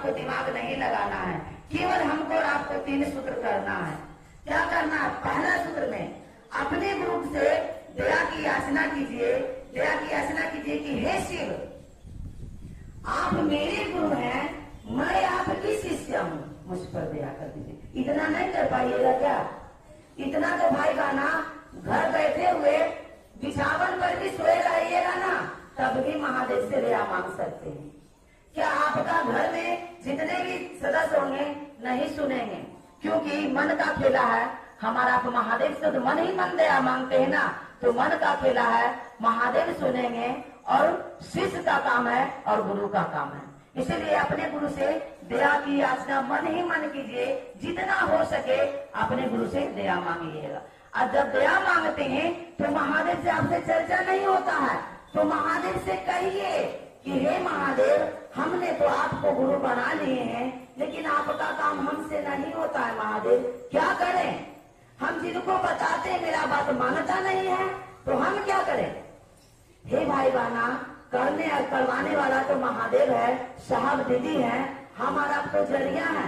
आपको दिमाग नहीं लगाना है, केवल हमको और आपको 3 सूत्र करना है। क्या करना है? पहला सूत्र में अपने गुरु से दया की याचना कीजिए, दया की याचना कीजिए कि हे शिव, आप मेरे गुरु हैं, मैं आपकी शिष्य हूँ, मुझ पर दया कर दीजिए। इतना नहीं कर पाइएगा क्या? इतना तो भाई गाना घर बैठे हुए बिछावन पर भी सोए रहिएगा ना, तब भी महादेव से दया मांग सकते हैं। क्या आपका घर में जितने भी सदस्य होंगे नहीं सुनेंगे, क्योंकि मन का खेला है हमारा। तो महादेव से तो मन ही मन दया मांगते हैं ना, तो मन का खेला है, महादेव सुनेंगे। और शिष्य का काम है और गुरु का काम है, इसलिए अपने गुरु से दया की याचना मन ही मन कीजिए। जितना हो सके अपने गुरु से दया मांगिएगा। और जब दया मांगते हैं तो महादेव से आपसे चर्चा नहीं होता है, तो महादेव से कहिए कि हे महादेव, हमने तो आपको गुरु बना लिए हैं, लेकिन आपका काम हमसे नहीं होता है महादेव, क्या करें? हम जिनको बताते मेरा बात मानता नहीं है, तो हम क्या करें? हे भाई बहना, करने और करवाने वाला तो महादेव है, साहब दीदी है, हमारा तो जरिया है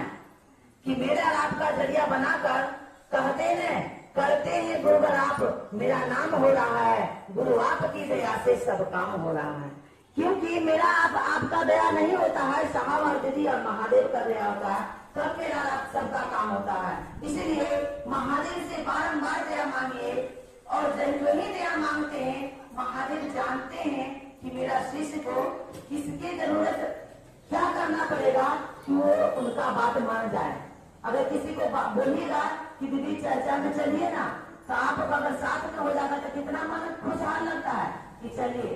कि मेरा आपका जरिया बनाकर कहते हैं करते हैं गुरुवर आप, मेरा नाम हो रहा है, गुरु आपकी दया से सब काम हो रहा है। क्योंकि मेरा आपका दया नहीं होता है, साहब और दीदी और महादेव का दया होता है, तब मेरा सबका काम होता है। इसीलिए महादेव से बारंबार दया मांगिए, और जब ही दया मांगते हैं महादेव जानते हैं कि मेरा शिष्य को किसकी जरूरत, क्या करना पड़ेगा कि वो उनका बात मान जाए। अगर किसी को बोलिएगा कि दीदी चर्चा में चलिए ना, तो आप अगर साथ में हो जाता तो कितना मन खुशहाल लगता है कि चलिए,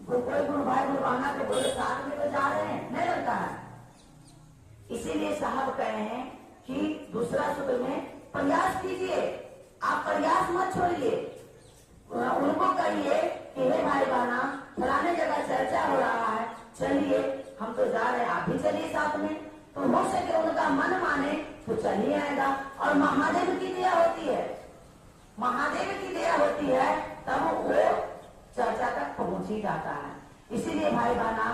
कोई गुरु भाई गुरु बहना तो बोले साथ में तो जा रहे हैं, नहीं लगता है। इसीलिए साहब कहे हैं कि दूसरा सूत्र में प्रयास कीजिए, आप प्रयास मत छोड़िए। उनको कहिए कि हे भाई बहना, फलाने जगह चर्चा हो रहा है, चलिए हम तो जा रहे हैं, आप भी चलिए साथ में। तो हो सके उनका मन माने तो चलिए आएगा। और महादेव की दया होती है, महादेव की दया होती है, तब वो चर्चा तक पहुंच ही जाता है। इसीलिए भाई बहना,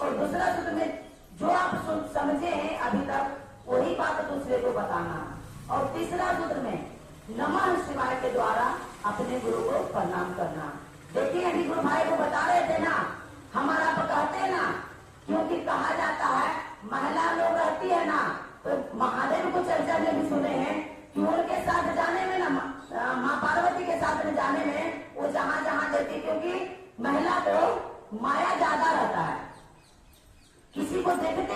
और दूसरा सूत्र में जो आप समझे हैं अभी तक, वही बात दूसरे को बताना। और तीसरा सूत्र में नमः शिवाय के द्वारा अपने गुरु को प्रणाम करना। देखिए अभी गुरु भाई को बता रहे थे ना, हमारा तो कहते हैं ना, क्योंकि कहा जाता है महिला लोग रहती है ना, तो महादेव को चर्चा में भी सुने हैं कि उनके साथ जाने में ना, माँ पार्वती के साथ में जाने में वो जहाँ जहाँ देती, क्योंकि महिला को माया ज्यादा रहता है, किसी को देखते